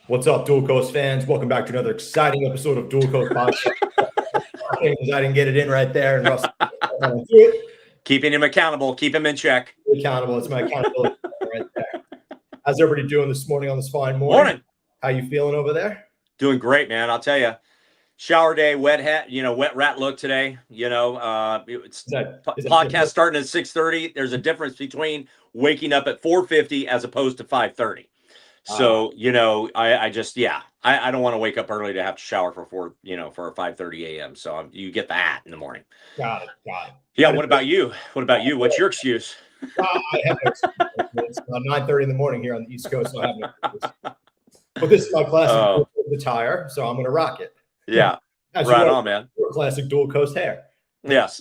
What's up, Dual Coast fans? Welcome back to another exciting episode of Dual Coast Podcast. I didn't get it in right there, and Russ, keeping him accountable, keep him in check. Accountable. It's my accountability right there. How's everybody doing this morning on this fine morning? How you feeling over there? Doing great, man. I'll tell you. Shower day, wet rat look today. It's podcast starting at 6:30. There's a difference between waking up at 4:50 as opposed to 5:30. So, I don't want to wake up early to have to shower for 5:30 a.m. So you get the hat in the morning. Got it. Yeah. What about you? What's your excuse? I have no excuse. It's 9:30 in the morning here on the East Coast. So I have no excuse. But this is my classic attire, so I'm going to rock it. Yeah. Right on, man. Classic Dual Coast hair. Yes.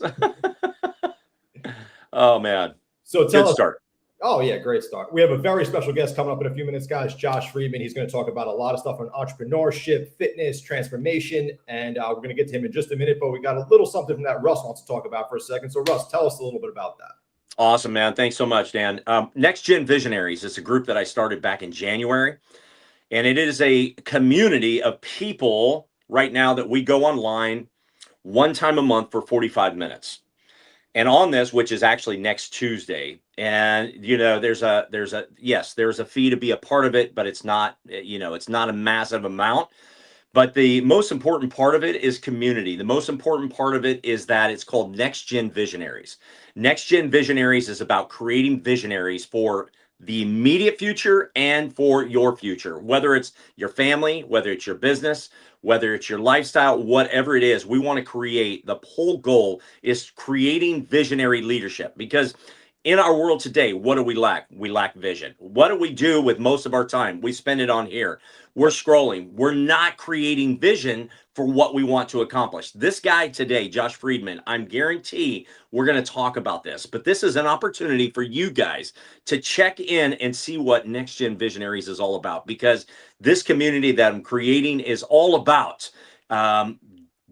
Oh, man. So tell us. Start. Oh, yeah, great start. We have a very special guest coming up in a few minutes, guys. Josh Friedman. He's going to talk about a lot of stuff on entrepreneurship, fitness, transformation, and we're going to get to him in just a minute, but we got a little something from that Russ wants to talk about for a second. So, Russ, tell us a little bit about that. Awesome, man. Thanks so much, Dan. Next Gen Visionaries is a group that I started back in January, and it is a community of people right now that we go online one time a month for 45 minutes. And on this, which is actually next Tuesday, and there's a fee to be a part of it, but it's not a massive amount. But the most important part of it is community. The most important part of it is that it's called Next Gen Visionaries. Next Gen Visionaries is about creating visionaries for the immediate future and for your future, whether it's your family, whether it's your business, whether it's your lifestyle, whatever it is. We want to create, the whole goal is creating visionary leadership, because in our world today, what do we lack? We lack vision. What do we do with most of our time? We spend it on here. We're scrolling. We're not creating vision for what we want to accomplish. This guy today, Josh Friedman, I'm guarantee we're going to talk about this, but this is an opportunity for you guys to check in and see what Next Gen Visionaries is all about, because this community that I'm creating is all about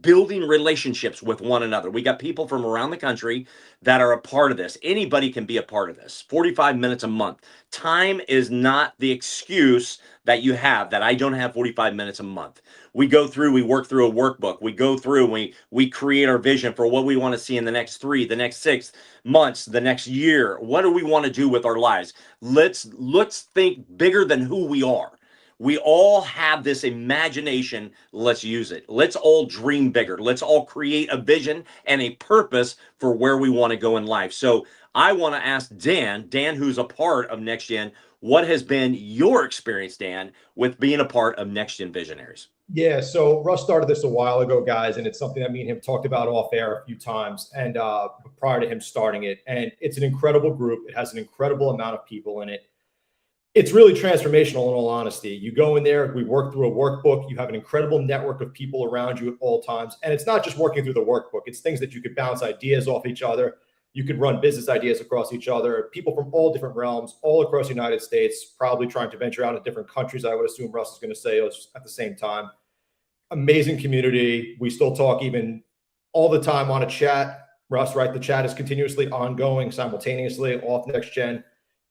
building relationships with one another. We got people from around the country that are a part of this. Anybody can be a part of this. 45 minutes a month. Time is not the excuse that you have that I don't have 45 minutes a month. We go through, we work through a workbook. We go through, we create our vision for what we want to see in the next 3, the next 6 months, the next year. What do we want to do with our lives? Let's think bigger than who we are. We all have this imagination. Let's use it. Let's all dream bigger. Let's all create a vision and a purpose for where we want to go in life. So I want to ask Dan, who's a part of Next Gen, what has been your experience, Dan, with being a part of Next Gen Visionaries? Yeah, so Russ started this a while ago, guys, and it's something that me and him talked about off air a few times, and prior to him starting it. And it's an incredible group. It has an incredible amount of people in it. It's really transformational, in all honesty. You go in there, we work through a workbook. You have an incredible network of people around you at all times. And it's not just working through the workbook. It's things that you could bounce ideas off each other. You could run business ideas across each other. People from all different realms, all across the United States, probably trying to venture out in different countries, I would assume Russ is going to say at the same time. Amazing community. We still talk even all the time on a chat. Russ, right? The chat is continuously ongoing, simultaneously off Next Gen.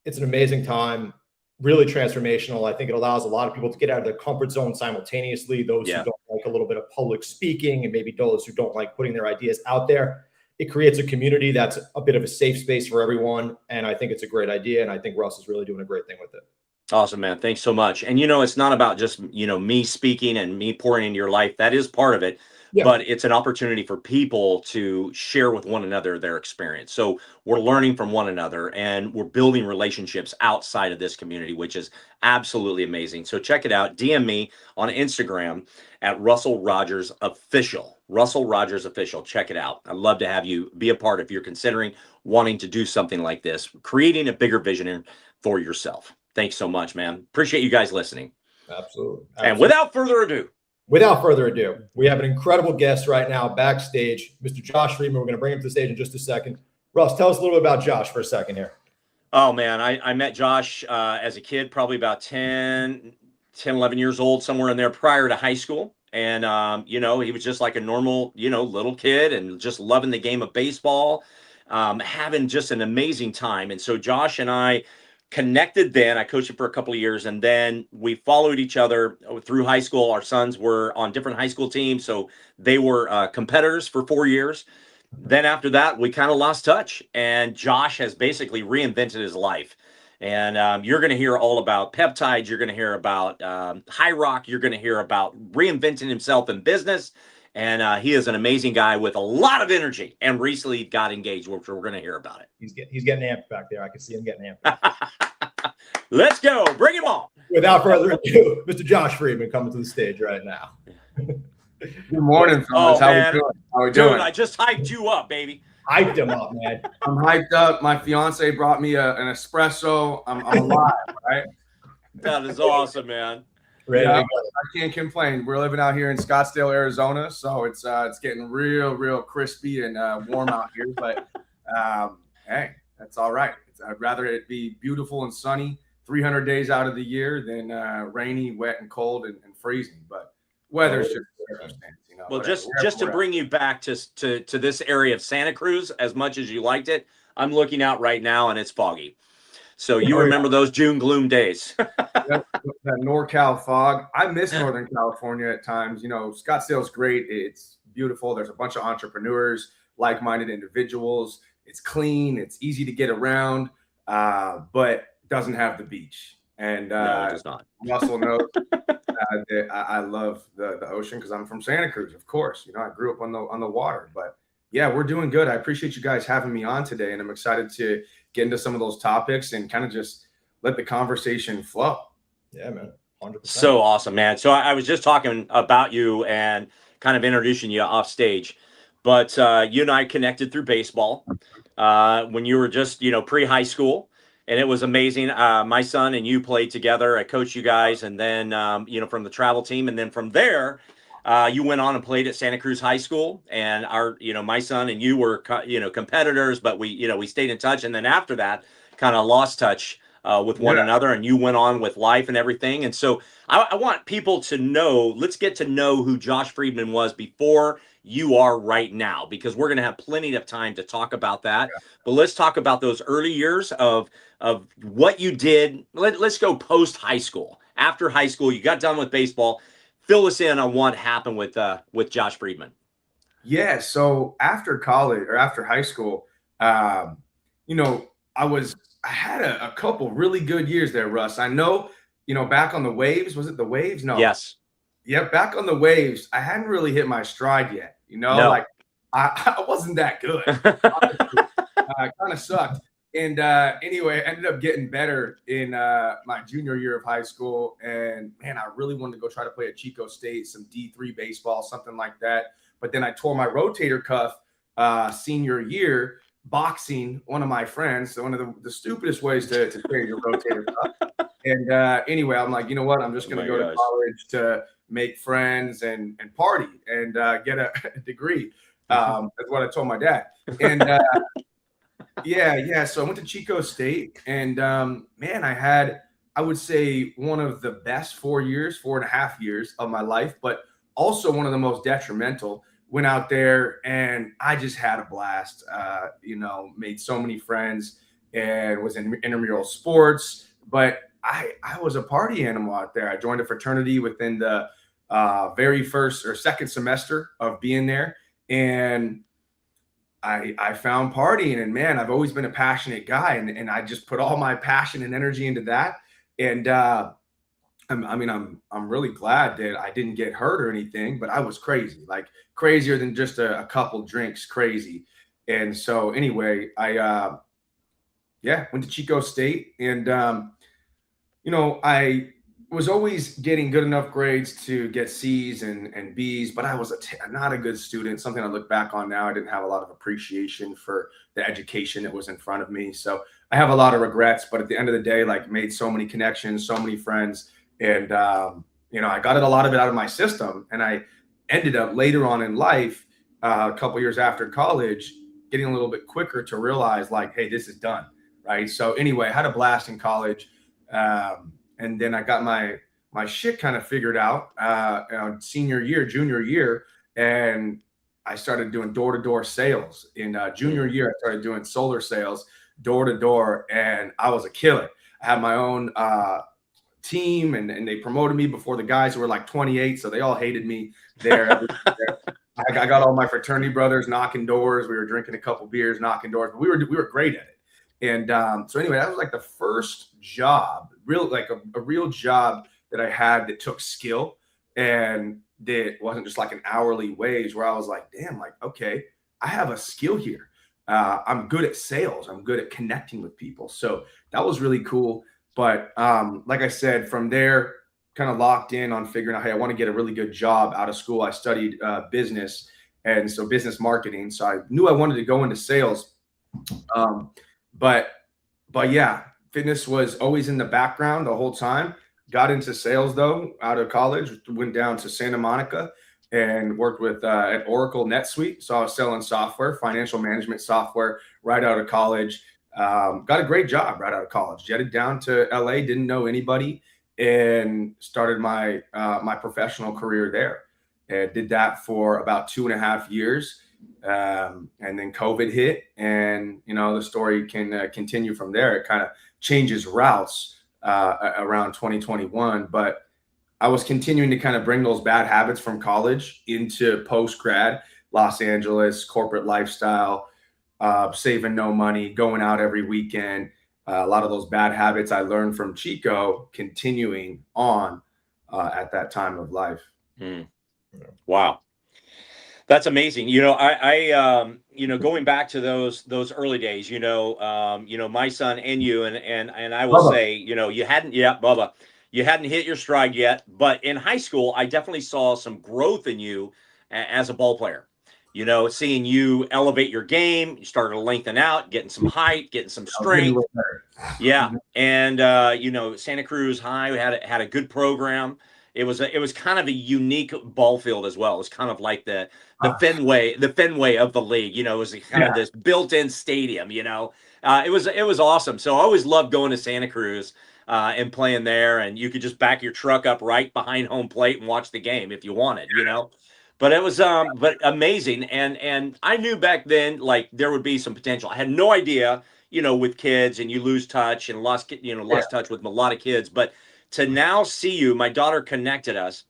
It's an amazing time. Really transformational. I think it allows a lot of people to get out of their comfort zone simultaneously. Those who don't like a little bit of public speaking, and maybe those who don't like putting their ideas out there. It creates a community that's a bit of a safe space for everyone. And I think it's a great idea. And I think Russ is really doing a great thing with it. Awesome, man. Thanks so much. And, it's not about just, me speaking and me pouring into your life. That is part of it. Yeah. But it's an opportunity for people to share with one another their experience. So we're learning from one another, and we're building relationships outside of this community, which is absolutely amazing. So check it out. DM me on Instagram at Russell Rogers Official. Russell Rogers Official. Check it out. I'd love to have you be a part if you're considering wanting to do something like this, creating a bigger vision for yourself. Thanks so much, man. Appreciate you guys listening. Absolutely. And without further ado, we have an incredible guest right now backstage, Mr. Josh Friedman. We're going to bring him to the stage in just a second. Russ, tell us a little bit about Josh for a second here. Oh, man, I met Josh as a kid, probably about 10, 11 years old, somewhere in there prior to high school. And, he was just like a normal, little kid and just loving the game of baseball, having just an amazing time. And so Josh and I connected then. I coached him for a couple of years, and then we followed each other through high school. Our sons were on different high school teams, so they were competitors for 4 years. Then after that, we kind of lost touch, and Josh has basically reinvented his life. And you're going to hear all about peptides. You're going to hear about High Rock. You're going to hear about reinventing himself in business. And he is an amazing guy with a lot of energy, and recently got engaged, which we're going to hear about it. He's getting amped back there. I can see him getting amped. Let's go. Bring him on. Without further ado, Mr. Josh Friedman coming to the stage right now. Good morning, fellas. How we doing? How we doing? I just hyped you up, baby. Hyped him up, man. I'm hyped up. My fiance brought me an espresso. I'm alive, right? That is awesome, man. Yeah, I can't complain. We're living out here in Scottsdale, Arizona, so it's getting real crispy and warm out here. But hey, that's all right. I'd rather it be beautiful and sunny 300 days out of the year than rainy, wet, and cold and freezing. But weather's just circumstance, you know. Well, just to bring you back to this area of Santa Cruz, as much as you liked it, I'm looking out right now and it's foggy. So you remember those June gloom days. That NorCal fog. I miss Northern California at times. You know, Scottsdale's great. It's beautiful. There's a bunch of entrepreneurs, like-minded individuals. It's clean. It's easy to get around, but doesn't have the beach. And no, it does not. Russell knows that I love the ocean because I'm from Santa Cruz, of course. You know, I grew up on the water. But yeah, we're doing good. I appreciate you guys having me on today, and I'm excited to get into some of those topics and kind of just let the conversation flow. Yeah, man. 100%. So awesome, man. So I was just talking about you and kind of introducing you off stage, but you and I connected through baseball when you were just, pre-high school, and it was amazing. My son and you played together. I coached you guys, and then, from the travel team, and then from there, you went on and played at Santa Cruz High School, and my son and you were, competitors, but we stayed in touch. And then after that, kind of lost touch with one another, and you went on with life and everything. And so I want people to know, let's get to know who Josh Friedman was before you are right now, because we're going to have plenty of time to talk about that. Yeah. But let's talk about those early years of what you did. Let's go post high school. After high school, you got done with baseball. Fill us in on what happened with Josh Friedman. Yeah. So after college or after high school, I had a couple really good years there, Russ. I know, back on the waves, was it the waves? No. Yes. Yeah. Back on the waves, I hadn't really hit my stride yet. No. Like I wasn't that good. Kind of sucked. And anyway, I ended up getting better in my junior year of high school. And man, I really wanted to go try to play at Chico State, some D3 baseball, something like that. But then I tore my rotator cuff senior year boxing one of my friends. So one of the stupidest ways to tear your rotator cuff. And anyway, I'm like, you know what? I'm just going to go to college to make friends and party and get a degree. That's what I told my dad. And yeah. So I went to Chico State, and man, I had, I would say, one of the best 4.5 years of my life, but also one of the most detrimental. Went out there and I just had a blast, made so many friends and was in intramural sports, but I was a party animal out there. I joined a fraternity within the very first or second semester of being there. And I found partying, and man, I've always been a passionate guy, and I just put all my passion and energy into that. And I'm really glad that I didn't get hurt or anything, but I was crazy, like crazier than just a couple drinks crazy. And so anyway, I went to Chico State, and I was always getting good enough grades to get C's and B's, but I was not a good student. Something I look back on now. I didn't have a lot of appreciation for the education that was in front of me. So I have a lot of regrets, but at the end of the day, like, made so many connections, so many friends. And, I got a lot of it out of my system. And I ended up later on in life, a couple years after college, getting a little bit quicker to realize, like, hey, this is done. Right. So anyway, I had a blast in college. And then I got my shit kind of figured out junior year. And I started doing door-to-door sales. In junior year, I started doing solar sales door-to-door, and I was a killer. I had my own team, and they promoted me before the guys who were like 28. So they all hated me there. I got all my fraternity brothers knocking doors. We were drinking a couple beers, knocking doors, but we were great at it. And so anyway, that was like the first job, a real job that I had that took skill and that wasn't just like an hourly wage, where I was like, damn, like, okay, I have a skill here. I'm good at sales. I'm good at connecting with people. So that was really cool. But like I said, from there, kind of locked in on figuring out, hey, I want to get a really good job out of school. I studied business, and so business marketing. So I knew I wanted to go into sales. But yeah, fitness was always in the background the whole time. Got into sales though out of college, went down to Santa Monica and worked with at Oracle NetSuite. So I was selling software, financial management software right out of college. Got a great job right out of college. Jetted down to LA, didn't know anybody, and started my my professional career there. And did that for about 2.5 years. And then COVID hit, and the story can continue from there. It kind of changes routes around 2021, but I was continuing to kind of bring those bad habits from college into post grad, Los Angeles, corporate lifestyle, saving no money, going out every weekend. A lot of those bad habits I learned from Chico continuing on at that time of life. Wow. That's amazing. Going back to those early days, my son and you, and I will Bubba. say, Bubba, you hadn't hit your stride yet, but in high school, I definitely saw some growth in you as a ball player. Seeing you elevate your game, you started to lengthen out, getting some height, getting some strength. Yeah. And, Santa Cruz High had a good program. It was kind of a unique ball field as well. It was kind of like the Fenway of the league. It was kind of this built-in stadium. It was awesome. So I always loved going to Santa Cruz and playing there, and you could just back your truck up right behind home plate and watch the game if you wanted. But it was but amazing, and I knew back then like there would be some potential. I had no idea, with kids, and you lose touch and lost touch with a lot of kids, but to now see you, my daughter connected us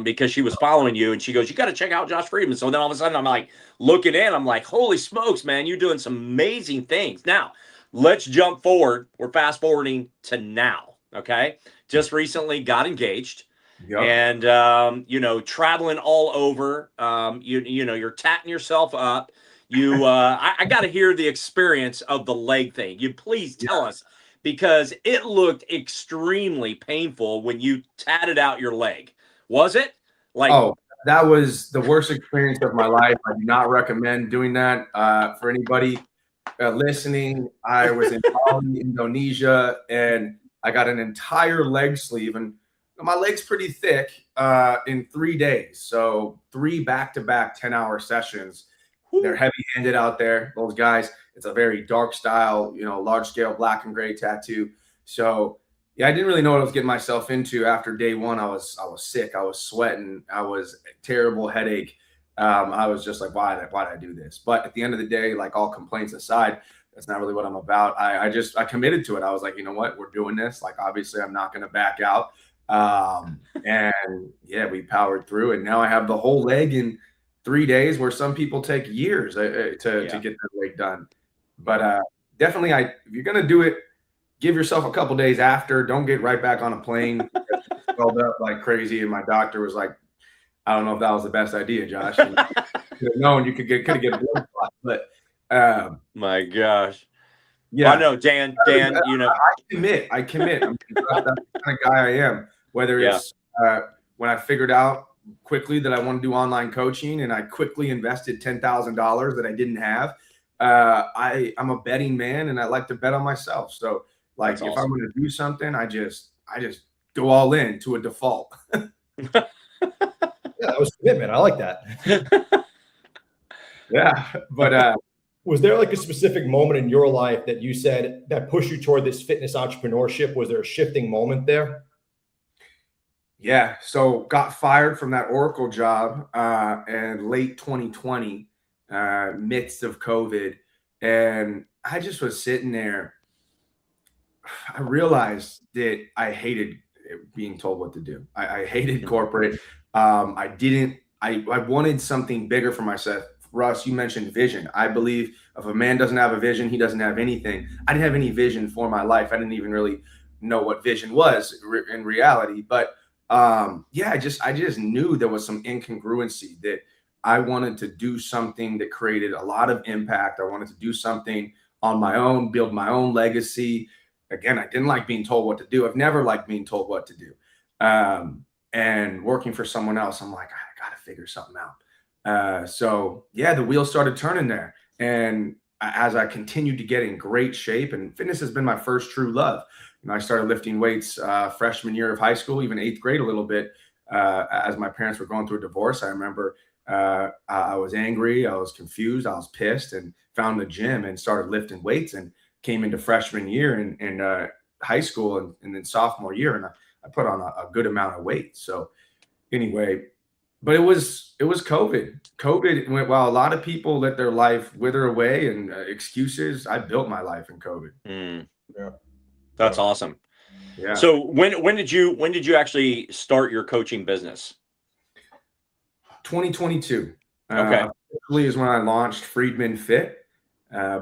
because she was following you, and she goes, "You got to check out Josh Friedman." So then all of a sudden I'm like looking in, I'm like, holy smokes, man, you're doing some amazing things. Now let's jump forward. We're fast forwarding to now. Okay. Just recently got engaged. Yep. And traveling all over. You're tatting yourself up. I got to hear the experience of the leg thing. You please tell us, because it looked extremely painful when you tatted out your leg. Was it? That was the worst experience of my life. I do not recommend doing that for anybody listening. I was in Bali, Indonesia, and I got an entire leg sleeve, and my leg's pretty thick in 3 days. So 3 back-to-back 10-hour sessions. They're heavy-handed out there, those guys. It's a very dark style, large-scale black and gray tattoo. So yeah, I didn't really know what I was getting myself into. After day one, I was sick. I was sweating. I was a terrible headache. I was just like, why did I do this? But at the end of the day, like all complaints aside, that's not really what I'm about. I committed to it. I was like, you know what, we're doing this. Like, obviously I'm not going to back out. And yeah, we powered through, and now I have the whole leg in 3 days, where some people take years to get their leg done. But definitely, if you're going to do it, give yourself a couple days after. Don't get right back on a plane. Swelled up like crazy, and my doctor was like, I don't know if that was the best idea, Josh. You could have known you could get a blood clot, but my gosh. Yeah, I know, Dan, I commit. I'm the kind of guy I am. Whether it's when I figured out quickly that I want to do online coaching, and I quickly invested $10,000 that I didn't have. I'm a betting man, and I like to bet on myself. So like, if I'm going to do something, I just go all in to a default. Yeah, that was commitment. I like that. Yeah, but was there like a specific moment in your life that you said that pushed you toward this fitness entrepreneurship? Was there a shifting moment there? Yeah, so got fired from that Oracle job in late 2020, midst of COVID, and I just was sitting there. I realized that I hated being told what to do. I hated corporate. I wanted something bigger for myself. Russ, you mentioned vision. I believe if a man doesn't have a vision, he doesn't have anything. I didn't have any vision for my life. I didn't even really know what vision was in reality. But yeah, I just knew there was some incongruency, that I wanted to do something that created a lot of impact. I wanted to do something on my own, build my own legacy. Again, I didn't like being told what to do. I've never liked being told what to do. And working for someone else, I'm like, I got to figure something out. So yeah, the wheels started turning there. And as I continued to get in great shape, and fitness has been my first true love. And I started lifting weights freshman year of high school, even 8th grade a little bit. As my parents were going through a divorce, I remember I was angry, I was confused, I was pissed, and found the gym and started lifting weights, and came into freshman year in high school, and then sophomore year, and I put on a good amount of weight. So anyway, but it was COVID. COVID went, while a lot of people let their life wither away and excuses, I built my life in COVID. Yeah. That's awesome. Yeah. So when did you actually start your coaching business? 2022. Okay. Officially is when I launched Friedman Fit.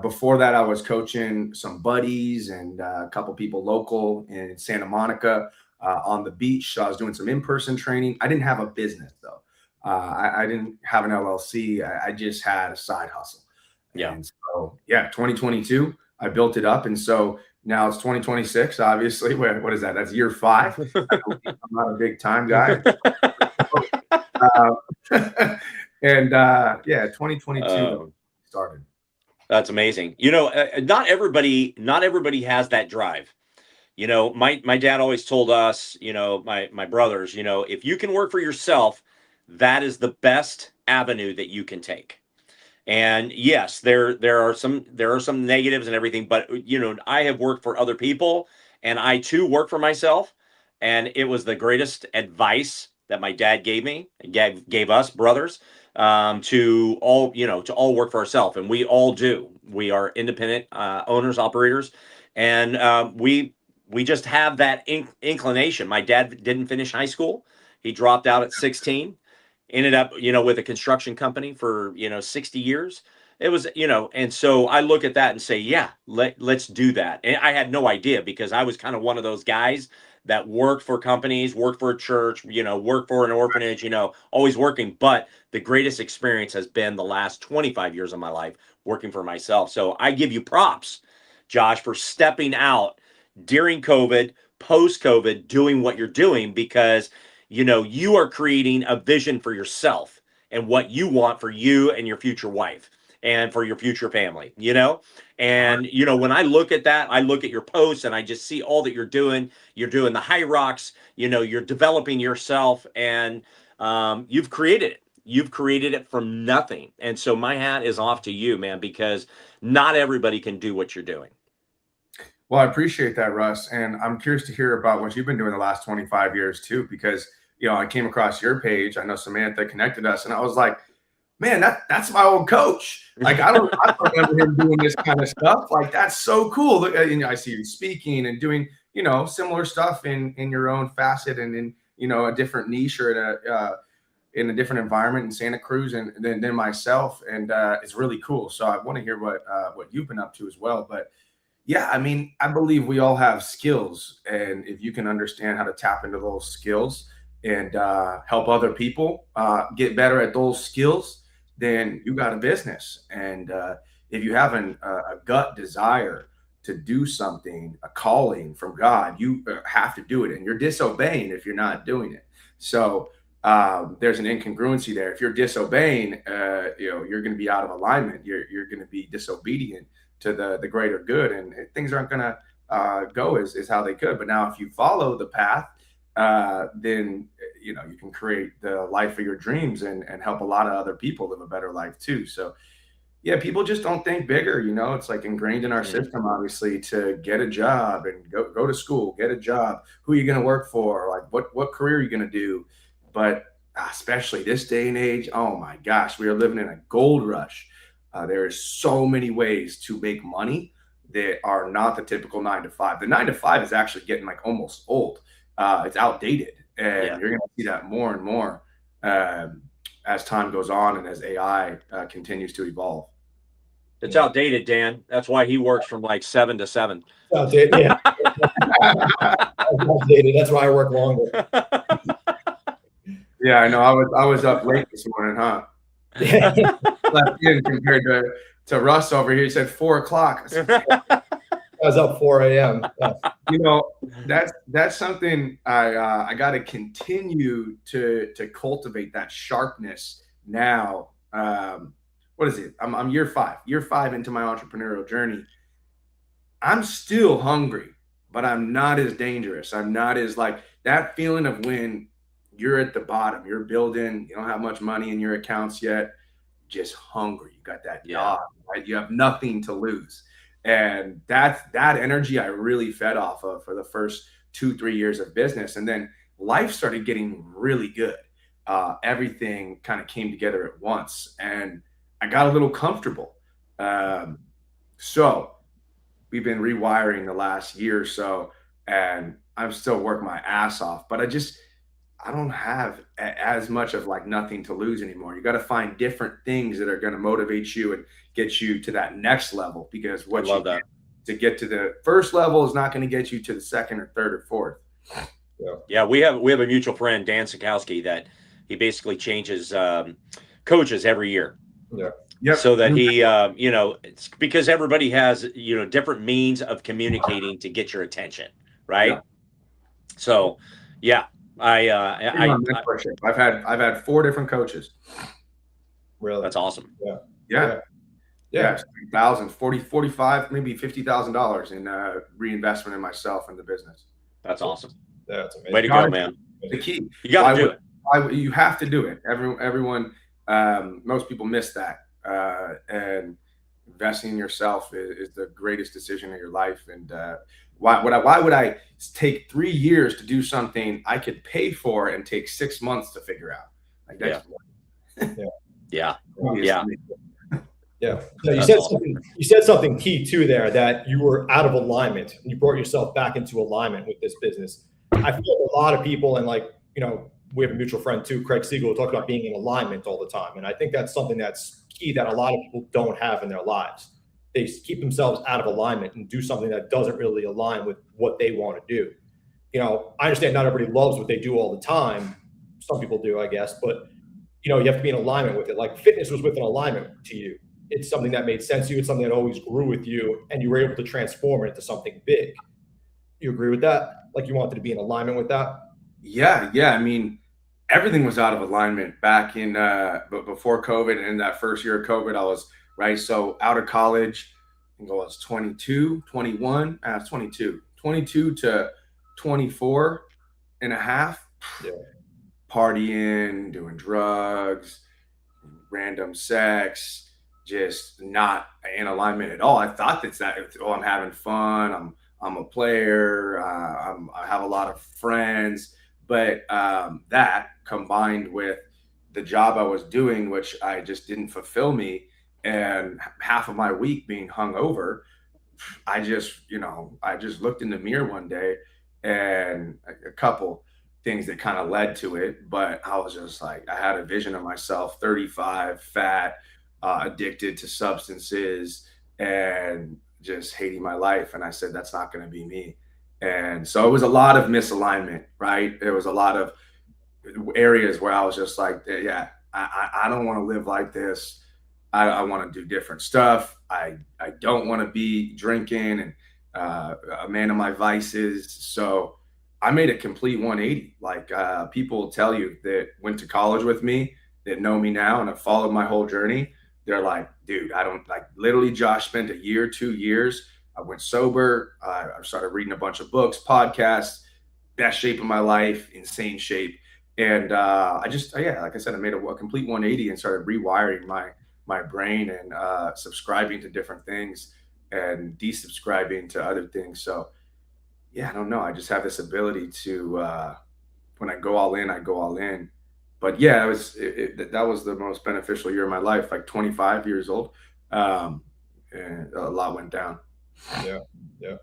Before that, I was coaching some buddies and a couple people local in Santa Monica on the beach. So I was doing some in-person training. I didn't have a business though. I didn't have an LLC. I just had a side hustle. Yeah. And so, yeah, 2022, I built it up. And so now it's 2026, obviously. What is that? That's year 5. I'm not a big time guy. Yeah, 2022 started. That's amazing. You know, not everybody has that drive. You know, my dad always told us, you know, my brothers, you know, if you can work for yourself, that is the best avenue that you can take. And yes, there are some negatives and everything, but you know, I have worked for other people, and I too work for myself, and it was the greatest advice that my dad gave me, gave us brothers, to all, you know, to all work for ourselves, and we all do. We are independent owners, operators, and we just have that inclination. My dad didn't finish high school; he dropped out at 16. Ended up, you know, with a construction company for, you know, 60 years. It was, you know, and so I look at that and say, yeah, let's do that. And I had no idea, because I was kind of one of those guys that worked for companies, worked for a church, you know, worked for an orphanage, you know, always working. But the greatest experience has been the last 25 years of my life working for myself. So I give you props, Josh, for stepping out during COVID, post COVID, doing what you're doing, because you know, you are creating a vision for yourself and what you want for you and your future wife and for your future family, you know? And, you know, when I look at that, I look at your posts and I just see all that you're doing. You're doing the high rocks, you know, you're developing yourself, and you've created it. You've created it from nothing. And so my hat is off to you, man, because not everybody can do what you're doing. Well, I appreciate that, Russ. And I'm curious to hear about what you've been doing the last 25 years too, because, you know, I came across your page. I know Samantha connected us, and I was like, man, that's my old coach. Like, I don't remember him doing this kind of stuff. Like, that's so cool. Look, and I see you speaking and doing, you know, similar stuff in your own facet and in, you know, a different niche or in a different environment in Santa Cruz and than myself. And it's really cool. So I want to hear what you've been up to as well. But yeah, I mean, I believe we all have skills, and if you can understand how to tap into those skills and help other people get better at those skills, then you got a business. And if you have a gut desire to do something, a calling from God, you have to do it, and you're disobeying if you're not doing it. So there's an incongruency there. If you're disobeying, you know, you're going to be out of alignment. You're going to be disobedient to the greater good, and things aren't going to go as how they could. But now if you follow the path, then, you know, you can create the life of your dreams and help a lot of other people live a better life too. So yeah, people just don't think bigger. You know, it's like ingrained in our system, obviously, to get a job and go to school, get a job. Who are you going to work for? Like what career are you going to do? But especially this day and age, oh my gosh, we are living in a gold rush. There are so many ways to make money that are not the typical 9 to 5. The 9 to 5 is actually getting like almost old. It's outdated, and you're going to see that more and more as time goes on and as AI continues to evolve. It's outdated, Dan. That's why he works from like 7 to 7. Outdated, yeah. Outdated. That's why I work longer. Yeah, I know. I was up late this morning, huh? Left in compared to Russ over here. He said 4 o'clock. I was up 4 a.m. Yeah. You know, that's something I got to continue to cultivate, that sharpness now. What is it? I'm year 5 into my entrepreneurial journey. I'm still hungry, but I'm not as dangerous. I'm not as like that feeling of when you're at the bottom, you're building, you don't have much money in your accounts yet, just hungry. You got that dog, right? You have nothing to lose. And that energy I really fed off of for the first 2-3 years of business. And then life started getting really good. Everything kind of came together at once, and I got a little comfortable. So we've been rewiring the last year or so, and I'm still working my ass off, but I don't have as much of like nothing to lose anymore. You got to find different things that are going to motivate you and get you to that next level, because what you get to get to the first level is not going to get you to the second or third or fourth. Yeah, we have a mutual friend, Dan Sikowski, that he basically changes coaches every year. Yeah. Yep. So that he, it's because everybody has, different means of communicating to get your attention, right? Yeah. So, yeah, I've had 4 different coaches. Really? That's awesome. Yeah. 1,000, 40, 45, maybe $50,000 in reinvestment in myself and the business. That's awesome. Yeah, that's amazing. Way to go, man. The key. You got to do it. You have to do it. Everyone, most people miss that. And investing in yourself is the greatest decision of your life. And why would I take 3 years to do something I could pay for and take 6 months to figure out? Like that's Yeah. You said something key too there, that you were out of alignment and you brought yourself back into alignment with this business. I feel like a lot of people, and like, we have a mutual friend too, Craig Siegel, who talks about being in alignment all the time. And I think that's something that's key that a lot of people don't have in their lives. They keep themselves out of alignment and do something that doesn't really align with what they want to do. I understand not everybody loves what they do all the time. Some people do, I guess, but you have to be in alignment with it. Like fitness was within alignment to you. It's something that made sense to you. It's something that always grew with you, and you were able to transform it into something big. You agree with that? Like you wanted to be in alignment with that? Yeah. I mean, everything was out of alignment back in before COVID, and in that first year of COVID, I was so out of college. I think I was 22, 21. I was 22 to 24 and a half. Yeah. Partying, doing drugs, random sex, just not in alignment at all. I thought I'm having fun. I'm a player. I have a lot of friends. But that combined with the job I was doing, which I just didn't fulfill me, and half of my week being hungover, I just looked in the mirror one day, and a couple things that kind of led to it. But I was just like, I had a vision of myself, 35, fat, addicted to substances, and just hating my life. And I said, that's not going to be me. And so it was a lot of misalignment, right? There was a lot of areas where I was just like, yeah, I don't want to live like this. I want to do different stuff. I don't want to be drinking and a man of my vices. So I made a complete 180. Like people tell you that went to college with me, that know me now and have followed my whole journey. They're like, dude, I don't like, literally Josh spent a year, 2 years. I went sober. I started reading a bunch of books, podcasts, best shape of my life, insane shape. And like I said, I made a complete 180 and started rewiring my brain and subscribing to different things and desubscribing to other things. So yeah, I don't know. I just have this ability to, when I go all in, I go all in. But yeah, that was the most beneficial year of my life, like 25 years old. And a lot went down. Yeah. Yeah.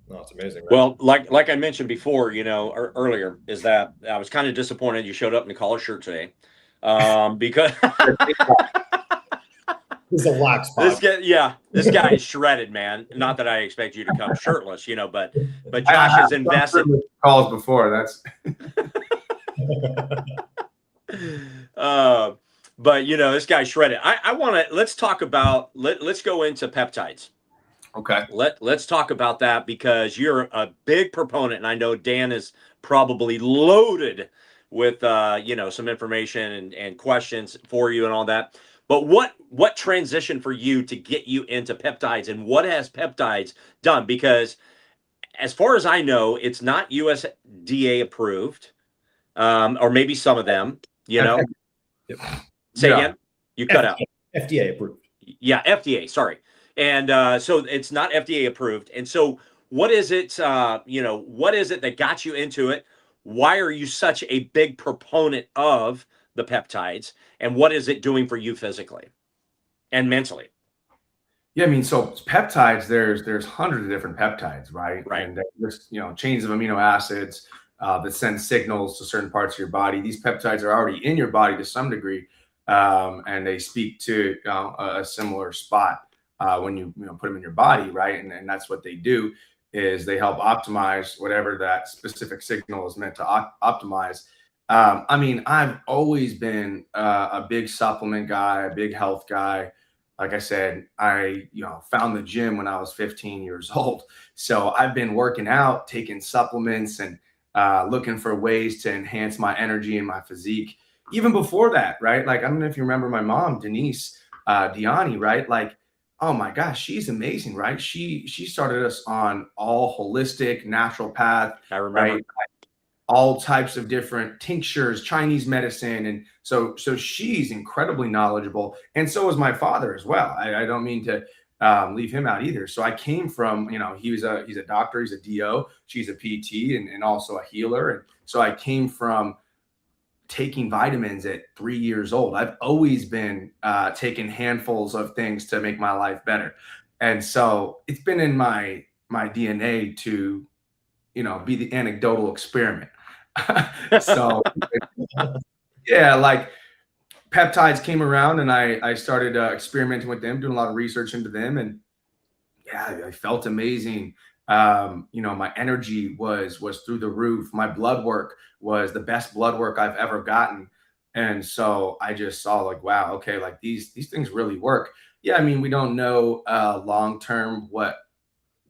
No, it's amazing, man. Well, like I mentioned before, earlier, is that I was kind of disappointed you showed up in a collar shirt today, because This is a lax spot. this guy is shredded, man. Not that I expect you to come shirtless, but Josh I has invested. Calls before that's. But this guy's shredded. I want to let's talk about let's go into peptides. Okay. Let's talk about that, because you're a big proponent, and I know Dan is probably loaded with some information and questions for you and all that. But what transitioned for you to get you into peptides, and what has peptides done? Because as far as I know, it's not USDA approved, or maybe some of them. Yep. Say again. You cut out. FDA approved. Yeah, FDA. Sorry. And so it's not FDA approved. And so what is it? What is it that got you into it? Why are you such a big proponent of the peptides? And what is it doing for you physically and mentally? Yeah, I mean, so peptides, there's hundreds of different peptides, right? Right. And there's chains of amino acids that send signals to certain parts of your body. These peptides are already in your body to some degree, and they speak to a similar spot when you put them in your body, right? And that's what they do, is they help optimize whatever that specific signal is meant to optimize. I mean, I've always been a big supplement guy, a big health guy. Like I said, I found the gym when I was 15 years old. So I've been working out, taking supplements, and looking for ways to enhance my energy and my physique. Even before that, right? Like, I don't know if you remember my mom, Denise Diani, right? Like, oh my gosh, she's amazing, right? She started us on all holistic, natural path. I remember. Right? All types of different tinctures, Chinese medicine. And so she's incredibly knowledgeable. And so is my father as well. I don't mean to leave him out either. So I came from, he's a doctor, he's a DO, she's a PT and also a healer. And so I came from taking vitamins at 3 years old. I've always been taking handfuls of things to make my life better. And so it's been in my DNA to, be the anecdotal experiment. So yeah, like peptides came around and I started experimenting with them, doing a lot of research into them. And yeah, I felt amazing. My energy was through the roof. My blood work was the best blood work I've ever gotten. And so I just saw like, wow, okay, like these things really work. Yeah, I mean, we don't know long term what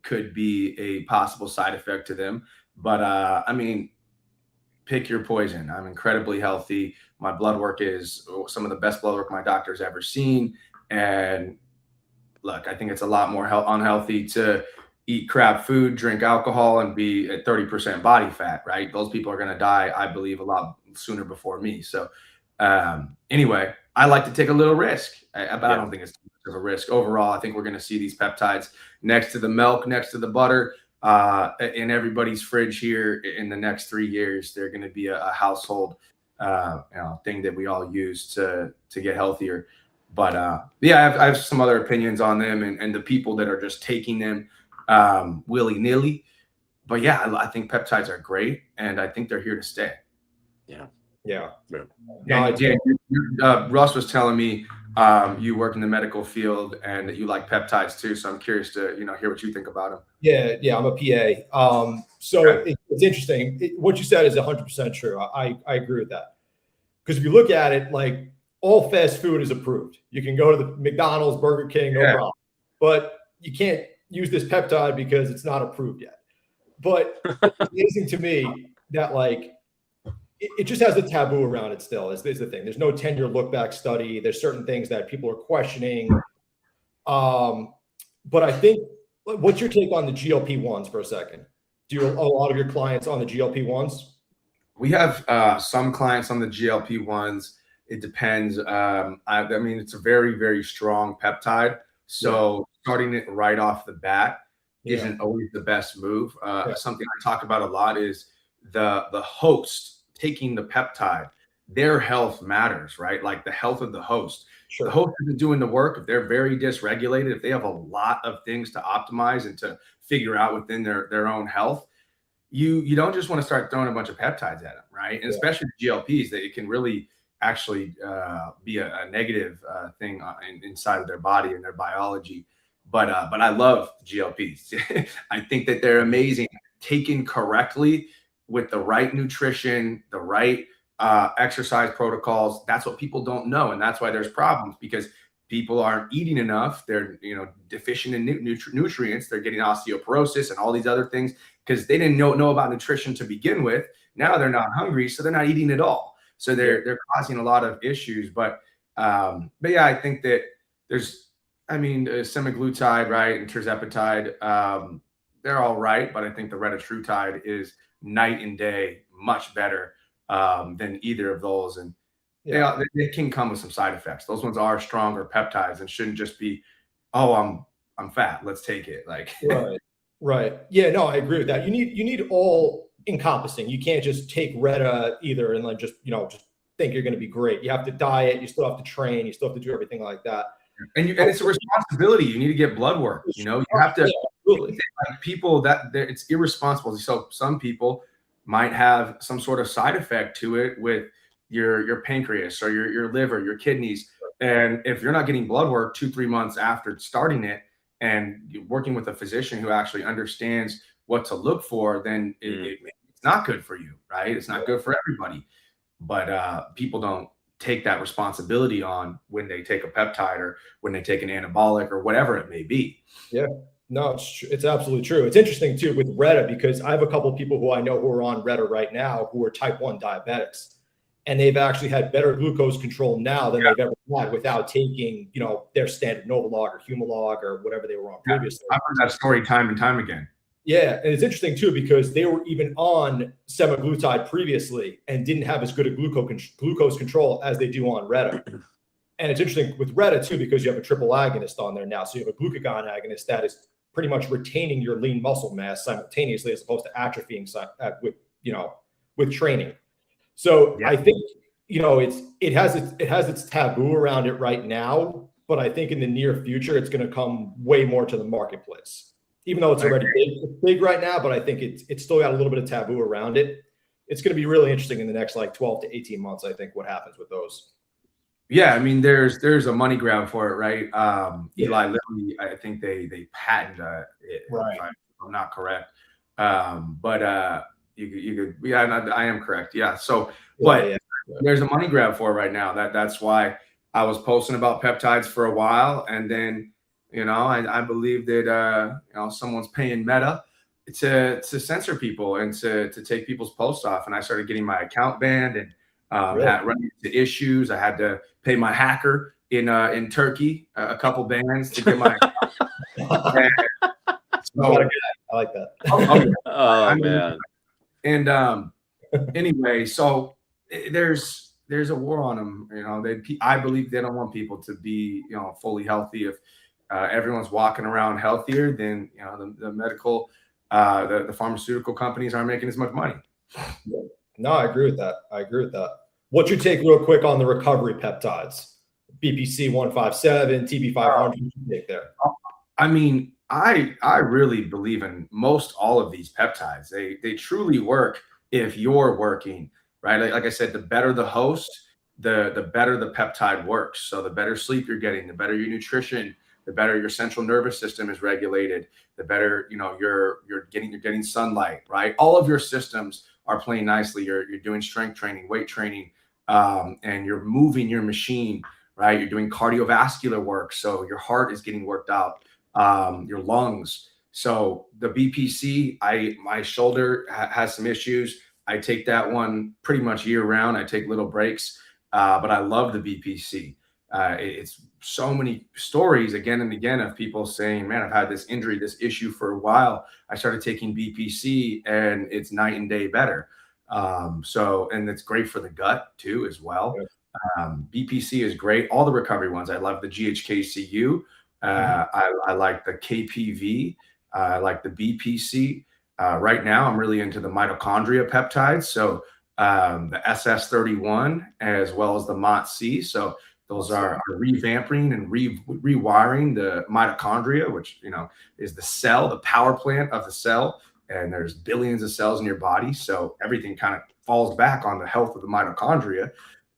could be a possible side effect to them, but I mean, pick your poison. I'm incredibly healthy. My blood work is some of the best blood work my doctor's ever seen. And look, I think it's a lot more unhealthy to eat crap food, drink alcohol, and be at 30% body fat, right? Those people are going to die, I believe, a lot sooner before me. So anyway, I like to take a little risk, but I don't think it's too much of a risk. Overall, I think we're going to see these peptides next to the milk, next to the butter, in everybody's fridge here in the next 3 years. They're going to be a household thing that we all use to get healthier. But yeah, I have some other opinions on them and the people that are just taking them willy-nilly. But yeah, I think peptides are great, and I think they're here to stay. Yeah. Russ was telling me you work in the medical field and that you like peptides too. So I'm curious to hear what you think about them. Yeah, I'm a PA. It's interesting. What you said is 100% true. I agree with that. Because if you look at it, like all fast food is approved. You can go to the McDonald's, Burger King, no problem. But you can't use this peptide because it's not approved yet. But it's amazing to me that like it just has a taboo around it still is the thing. There's no 10-year look back study. There's certain things that people are questioning. But I think, what's your take on the GLP-1s for a second? Do you a lot of your clients on the GLP-1s? We have some clients on the GLP-1s. It depends. I mean, it's a very, very strong peptide. So starting it right off the bat isn't always the best move. Something I talk about a lot is the host taking the peptide their health matters, right? Like the health of the host. Sure. The host isn't doing the work. If they're very dysregulated, if they have a lot of things to optimize and to figure out within their own health, you don't just want to start throwing a bunch of peptides at them, right? And especially the GLPs, that it can really actually be a negative thing inside of their body and their biology. But I love GLPs. I think that they're amazing, taken correctly with the right nutrition, the right exercise protocols. That's what people don't know, and that's why there's problems, because people aren't eating enough. They're deficient in nutrients. They're getting osteoporosis and all these other things because they didn't know about nutrition to begin with. Now they're not hungry, so they're not eating at all. So they're causing a lot of issues. But yeah, I think that there's, semaglutide, right, and tirzepatide, they're all right, but I think the retatrutide is night and day, much better than either of those. And they can come with some side effects. Those ones are stronger peptides and shouldn't just be, oh, I'm fat, let's take it. Like right. Yeah, no, I agree with that. You need all encompassing. You can't just take Reta either and then just think you're going to be great. You have to diet. You still have to train. You still have to do everything like that. And it's a responsibility. You need to get blood work. You have to. Like people it's irresponsible. So some people might have some sort of side effect to it with your pancreas or your liver, your kidneys. And if you're not getting blood work 2-3 months after starting it and you're working with a physician who actually understands what to look for, then it's not good for you, right? It's not good for everybody. But people don't take that responsibility on when they take a peptide or when they take an anabolic or whatever it may be. Yeah, no, it's absolutely true. It's interesting too with Reta, because I have a couple of people who I know who are on Reta right now who are type 1 diabetics, and they've actually had better glucose control now than they've ever had without taking, their standard Novolog or Humalog or whatever they were on previously. I've heard that story time and time again. Yeah, and it's interesting too because they were even on semaglutide previously and didn't have as good a glucose control as they do on Reta. And it's interesting with Reta too because you have a triple agonist on there now. So you have a glucagon agonist that is pretty much retaining your lean muscle mass simultaneously as opposed to atrophying with training. So I think it has its taboo around it right now, but I think in the near future it's going to come way more to the marketplace. Even though it's already big right now, but I think it's still got a little bit of taboo around it. It's going to be really interesting in the next 12 to 18 months, I think, what happens with those. Yeah, I mean, there's a money grab for it, right? Eli Lilly, I think they patent it, right? If I'm not correct. But you could, I am correct. Yeah. So, there's a money grab for it right now. That's why I was posting about peptides for a while, and then I believe that someone's paying Meta to censor people and to take people's posts off, and I started getting my account banned and had running into issues. I had to pay my hacker in Turkey a couple bands to get my account. So, I like that. Oh man. And anyway, so there's a war on them. I believe they don't want people to be fully healthy. If everyone's walking around healthier, then the medical, the pharmaceutical companies aren't making as much money. No, I agree with that. What's your take, real quick, on the recovery peptides? BPC 157, TB 500. Take there. I mean, I really believe in most all of these peptides. They truly work if you're working, right? Like I said, the better the host, the better the peptide works. So the better sleep you're getting, the better your nutrition, the better your central nervous system is regulated, the better you're getting sunlight, right? All of your systems are playing nicely. You're doing strength training, weight training, and you're moving your machine, right? You're doing cardiovascular work, so your heart is getting worked out, your lungs. So the BPC, my shoulder has some issues. I take that one pretty much year round. I take little breaks, but I love the BPC. It's so many stories again and again of people saying, man, I've had this injury, this issue for a while. I started taking BPC and it's night and day better. And it's great for the gut too, as well. BPC is great. All the recovery ones. I love the GHKCU. I like the KPV. I like the BPC. Right now, I'm really into the mitochondria peptides. So the SS31, as well as the MOTS-C. So those are revamping and rewiring the mitochondria, which, is the cell, the power plant of the cell. And there's billions of cells in your body. So everything kind of falls back on the health of the mitochondria.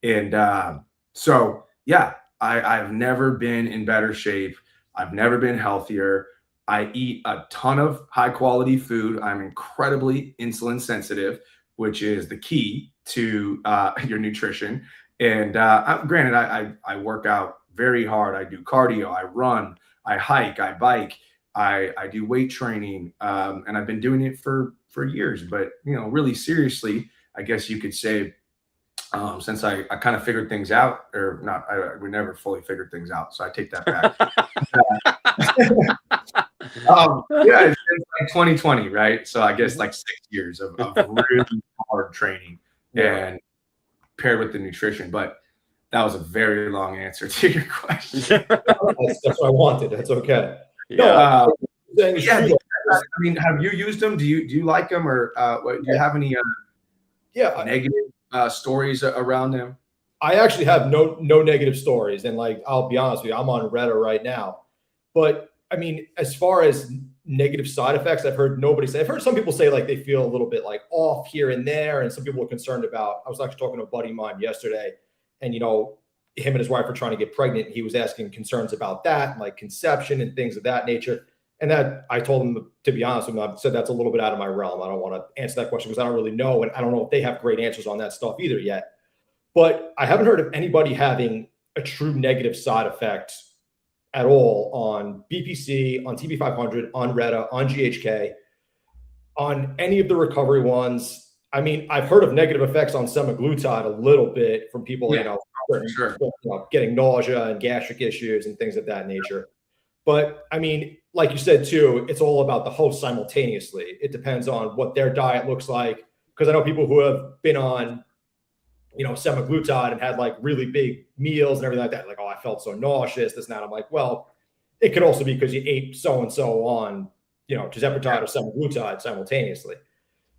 And so, yeah, I've never been in better shape. I've never been healthier. I eat a ton of high quality food. I'm incredibly insulin sensitive, which is the key to your nutrition. And granted, I work out very hard. I do cardio, I run, I hike, I bike, I do weight training, and I've been doing it for years. But really seriously, I guess you could say, since I kind of figured things out, or not, we never fully figured things out, so I take that back. Yeah, it's like 2020, right? So I guess like 6 years of really hard training and paired with the nutrition. But that was a very long answer to your question. That's what I wanted. That's okay. Yeah. I mean, have you used them? Do you like them, or do you have any negative stories around them? I actually have no negative stories, and like, I'll be honest with you, I'm on Reddit right now. But I mean, as far as negative side effects, I've heard some people say like they feel a little bit like off here and there, and some people are concerned about. I was actually talking to a buddy of mine yesterday, and him and his wife were trying to get pregnant. He was asking concerns about that, like conception and things of that nature. And that I told him, to be honest with him, I said that's a little bit out of my realm. I don't want to answer that question because I don't really know, and I don't know if they have great answers on that stuff either yet. But I haven't heard of anybody having a true negative side effect at all on BPC, on TB500, on Retta, on GHK, on any of the recovery ones. I mean, I've heard of negative effects on semaglutide a little bit from people, getting nausea and gastric issues and things of that nature. But I mean, like you said too, it's all about the host simultaneously. It depends on what their diet looks like. Because I know people who have been on, semaglutide and had like really big meals and everything like that. Like, oh, I felt so nauseous, this and that. I'm like, well, it could also be because you ate so-and-so on, tirzepatide or semaglutide simultaneously.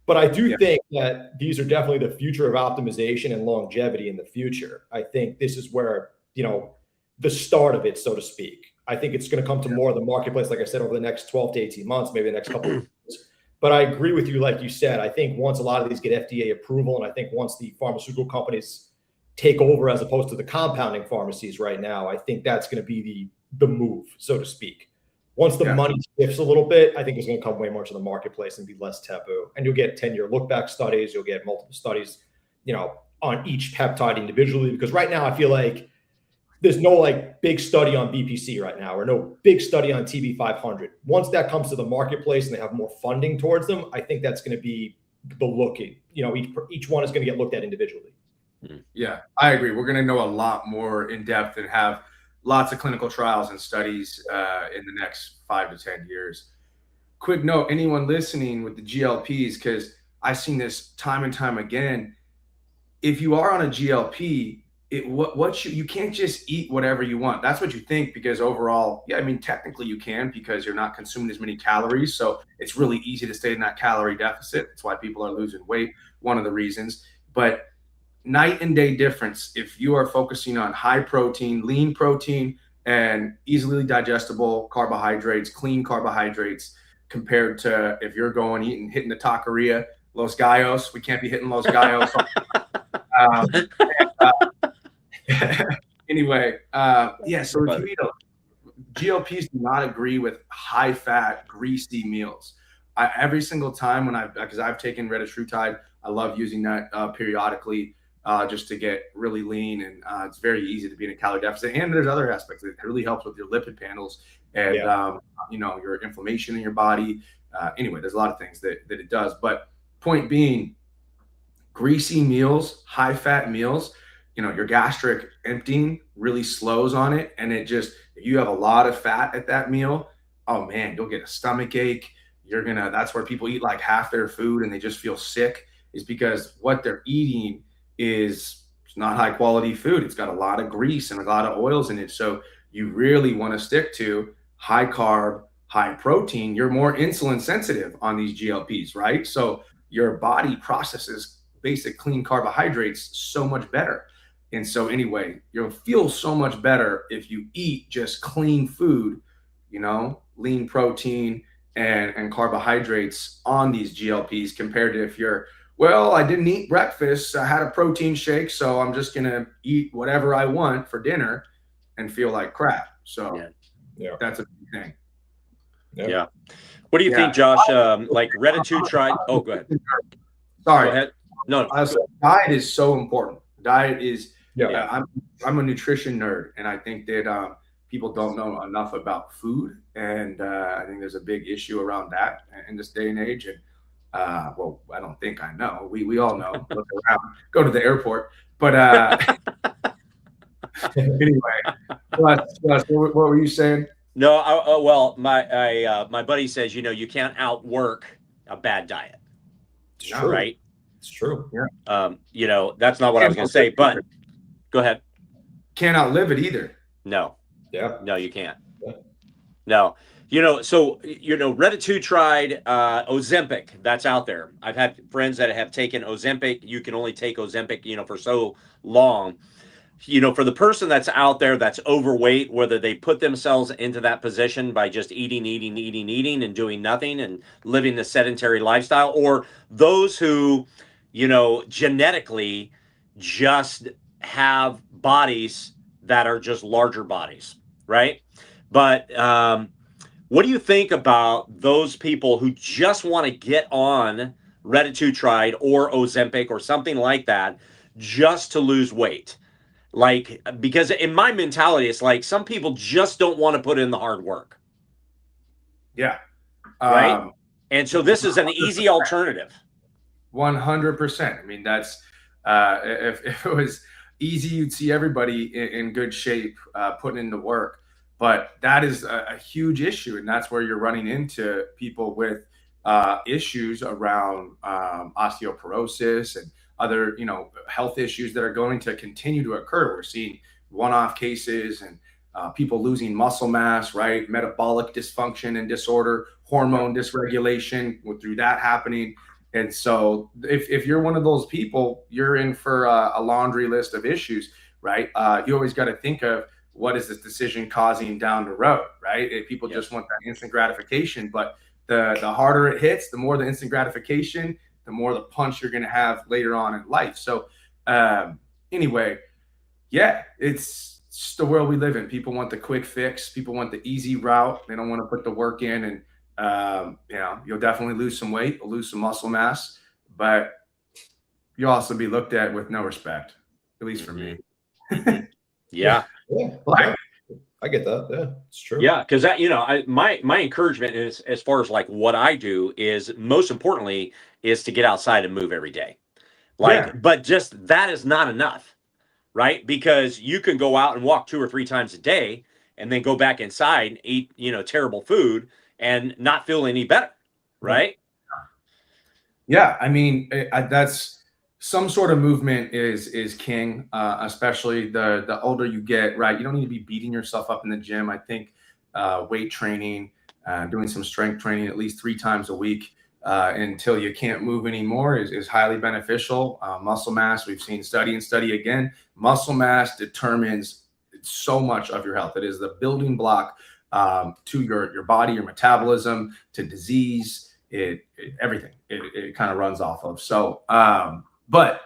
But I do think that these are definitely the future of optimization and longevity in the future. I think this is where, the start of it, so to speak. I think it's going to come to more of the marketplace, like I said, over the next 12 to 18 months, maybe the next couple of years. But I agree with you, like you said. I think once a lot of these get FDA approval, and I think once the pharmaceutical companies take over as opposed to the compounding pharmacies right now, I think that's going to be the move, so to speak. Once the money shifts a little bit, I think it's going to come way more to the marketplace and be less taboo. And you'll get 10-year look-back studies. You'll get multiple studies, on each peptide individually. Because right now I feel like there's no like big study on BPC right now, or no big study on TB500. Once that comes to the marketplace and they have more funding towards them, I think that's going to be the looking. Each one is going to get looked at individually. Yeah, I agree. We're going to know a lot more in depth and have lots of clinical trials and studies in the next 5 to 10 years. Quick note, anyone listening with the GLPs, because I've seen this time and time again. If you are on a GLP, you can't just eat whatever you want. That's what you think, because overall, technically you can, because you're not consuming as many calories. So it's really easy to stay in that calorie deficit. That's why people are losing weight, one of the reasons. But night and day difference if you are focusing on high protein, lean protein, and easily digestible carbohydrates, clean carbohydrates, compared to if you're hitting the taqueria, Los Gallos. We can't be hitting Los Gallos. Anyway, so if you eat GLPs do not agree with high fat, greasy meals. Every single time because I've taken retatrutide, I love using that periodically just to get really lean, and it's very easy to be in a calorie deficit. And there's other aspects. It really helps with your lipid panels and your inflammation in your body. Anyway, there's a lot of things that it does. But point being, greasy meals, high fat meals, your gastric emptying really slows on it. And if you have a lot of fat at that meal, oh man, you'll get a stomach ache. That's where people eat like half their food and they just feel sick, is because what they're eating is not high quality food. It's got a lot of grease and a lot of oils in it. So you really want to stick to high carb, high protein. You're more insulin sensitive on these GLPs, right? So your body processes basic clean carbohydrates so much better. And so anyway, you'll feel so much better if you eat just clean food, lean protein and carbohydrates on these GLPs compared to if you're, well, I didn't eat breakfast, I had a protein shake, so I'm just going to eat whatever I want for dinner and feel like crap. So that's a big thing. Yeah. What do you think, Josh? Like Redditude tried. Oh, go ahead. Sorry. Go ahead. No. Diet is so important. Diet is. I'm a nutrition nerd, and I think that people don't know enough about food, and I think there's a big issue around that in this day and age. And well, I don't think I know. We all know. Look around. Go to the airport. But anyway, what were you saying? No, well, my buddy says, you can't outwork a bad diet. It's true. Right? It's true. Yeah. That's not what I was going to say, but go ahead. Can't outlive it either. No. Yeah. No, you can't. Yeah. No. So, Redditude tried Ozempic. That's out there. I've had friends that have taken Ozempic. You can only take Ozempic, for so long. For the person that's out there that's overweight, whether they put themselves into that position by just eating and doing nothing and living the sedentary lifestyle, or those who, genetically just have bodies that are just larger bodies, right? But what do you think about those people who just want to get on Redditude or Ozempic or something like that just to lose weight? Like, because in my mentality, it's like some people just don't want to put in the hard work. Yeah. Right. And so this is an easy alternative. 100%. I mean, that's if it was easy, you'd see everybody in good shape putting in the work. But that is a huge issue. And that's where you're running into people with issues around osteoporosis and other, health issues that are going to continue to occur. We're seeing one-off cases and people losing muscle mass, right? Metabolic dysfunction and disorder, hormone dysregulation through that happening. And so if you're one of those people, you're in for a laundry list of issues, right? You always got to think of what is this decision causing down the road, right? People just want that instant gratification, but the harder it hits, the more the instant gratification, the more the punch you're going to have later on in life. So anyway, it's just the world we live in. People want the quick fix. People want the easy route. They don't want to put the work in. And, you'll definitely lose some weight, you'll lose some muscle mass, but you'll also be looked at with no respect, at least for me. Yeah. I get that. Yeah, it's true. Yeah, because my encouragement is, as far as like what I do, is most importantly is to get outside and move every day. But just that is not enough, right? Because you can go out and walk 2 or 3 times a day and then go back inside and eat, terrible food and not feel any better, right? Yeah, I mean, that's some sort of movement is king, especially the older you get, right? You don't need to be beating yourself up in the gym. I think weight training, doing some strength training at least 3 times a week until you can't move anymore is highly beneficial. Muscle mass, we've seen study again. Muscle mass determines so much of your health. It is the building block to your body, your metabolism, to disease, everything. It kind of runs off of. So, but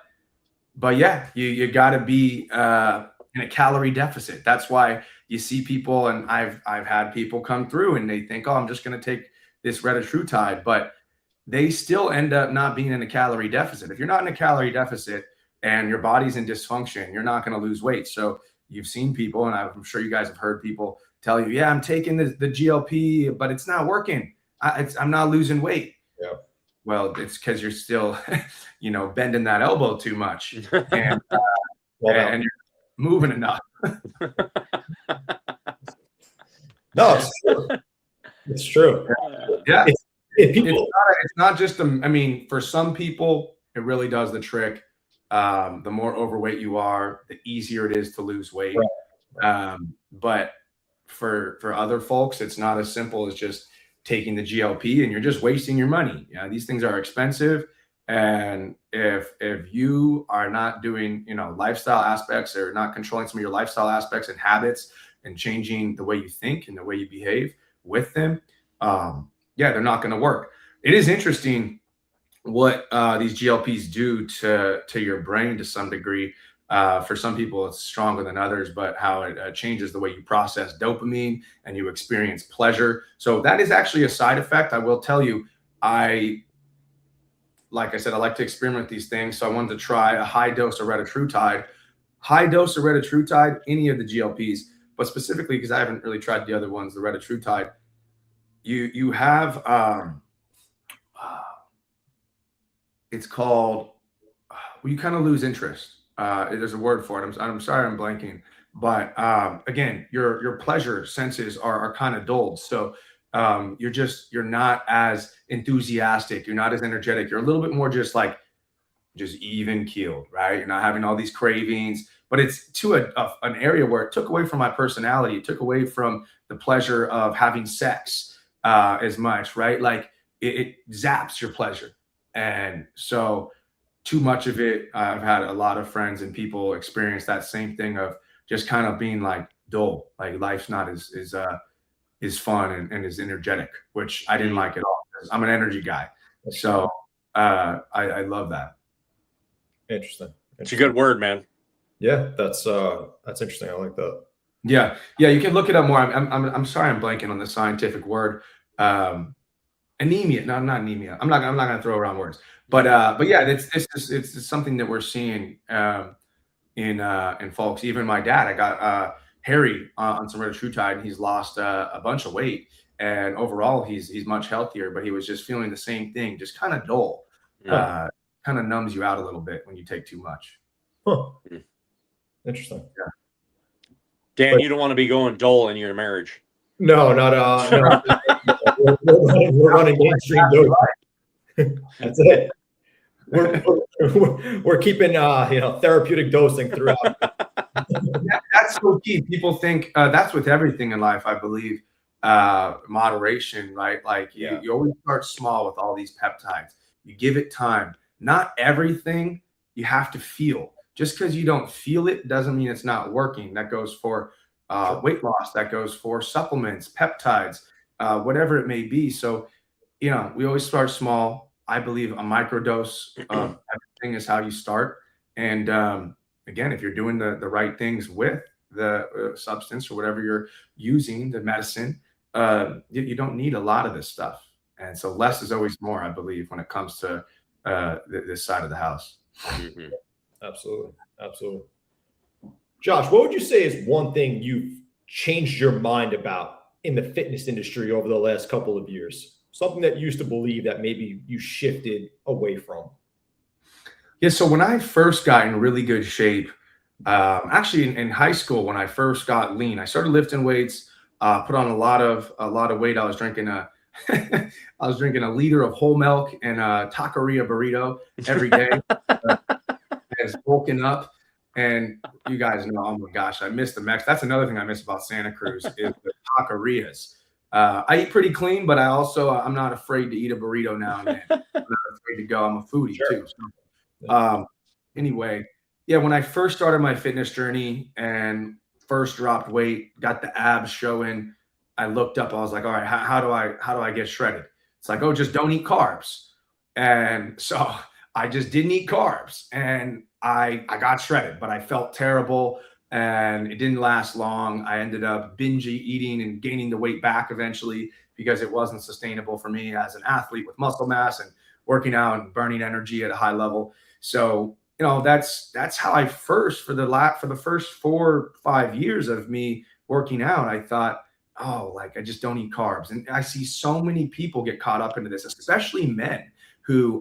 yeah, you got to be in a calorie deficit. That's why you see people, and I've had people come through and they think, oh, I'm just going to take this retatrutide, but they still end up not being in a calorie deficit. If you're not in a calorie deficit and your body's in dysfunction, you're not going to lose weight. So you've seen people, and I'm sure you guys have heard people tell you, yeah, I'm taking the GLP, but it's not working. I'm not losing weight. Yeah. Well, it's because you're still, bending that elbow too much and and you're moving enough. No, it's true. It's true. Yeah. It's not just for some people, it really does the trick. The more overweight you are, the easier it is to lose weight. Right. But for other folks, it's not as simple as just taking the GLP and you're just wasting your money. Yeah, these things are expensive. And if you are not doing, lifestyle aspects, or not controlling some of your lifestyle aspects and habits, and changing the way you think and the way you behave with them, yeah, they're not going to work. It is interesting what these GLPs do to your brain to some degree. For some people, it's stronger than others, but how it changes the way you process dopamine and you experience pleasure. So that is actually a side effect. I will tell you, like I said, I like to experiment with these things. So I wanted to try a high dose of retatrutide, any of the GLPs, but specifically because I haven't really tried the other ones, the retatrutide. You have it's called, well, you kind of lose interest. There's a word for it. I'm sorry, I'm blanking. But again, your pleasure senses are kind of dulled. So you're not as enthusiastic. You're not as energetic. You're a little bit more just even keeled, right? You're not having all these cravings, but it's to an area where it took away from my personality. It took away from the pleasure of having sex as much, right? Like it zaps your pleasure. And so too much of it, I've had a lot of friends and people experience that same thing of just kind of being like dull, like life's not as fun and as energetic, which I didn't like at all. I'm an energy guy. So I love that. Interesting. It's a good word, man. Yeah, that's interesting. I like that. Yeah, you can look it up more. I'm sorry, I'm blanking on the scientific word. Anemia. No, not anemia. I'm not gonna throw around words. But yeah, it's something that we're seeing in folks. Even my dad, I got Harry on some retatrutide, and he's lost a bunch of weight, and overall he's much healthier. But he was just feeling the same thing, just kind of dull. Yeah. Kind of numbs you out a little bit when you take too much. Huh. Interesting. Yeah. Dan, you don't want to be going dull in your marriage. No, not no. We're running mainstream dosing. That's it. We're keeping therapeutic dosing throughout. That's so key. People think that's with everything in life, I believe. Moderation, right? Like you always start small with all these peptides. You give it time. Not everything you have to feel. Just because you don't feel it doesn't mean it's not working. That goes for weight loss. That goes for supplements, peptides, whatever it may be. So, we always start small. I believe a microdose of everything is how you start. And again, if you're doing the right things with the substance or whatever you're using, the medicine, you don't need a lot of this stuff. And so less is always more, I believe, when it comes to this side of the house. Mm-hmm. Absolutely. Josh, what would you say is one thing you've changed your mind about in the fitness industry over the last couple of years? Something that you used to believe that maybe you shifted away from? Yeah, so when I first got in really good shape, actually in high school, when I first got lean, I started lifting weights, put on a lot of weight. I was drinking a liter of whole milk and a taqueria burrito every day. I was bulking up, and you guys know, oh my gosh, I miss the Mex. That's another thing I miss about Santa Cruz is the taquerias. I eat pretty clean, but I'm not afraid to eat a burrito now and then. I'm not afraid to go. I'm a foodie too. So, anyway, yeah, when I first started my fitness journey and first dropped weight, got the abs showing, I looked up. I was like, all right, how do I get shredded? It's like, oh, just don't eat carbs. And so I just didn't eat carbs, and I got shredded, but I felt terrible, and it didn't last long. I ended up binge eating and gaining the weight back eventually because it wasn't sustainable for me as an athlete with muscle mass and working out and burning energy at a high level. So, that's how I first, for the first 4 or 5 years of me working out, I thought, oh, like I just don't eat carbs. And I see so many people get caught up into this, especially men who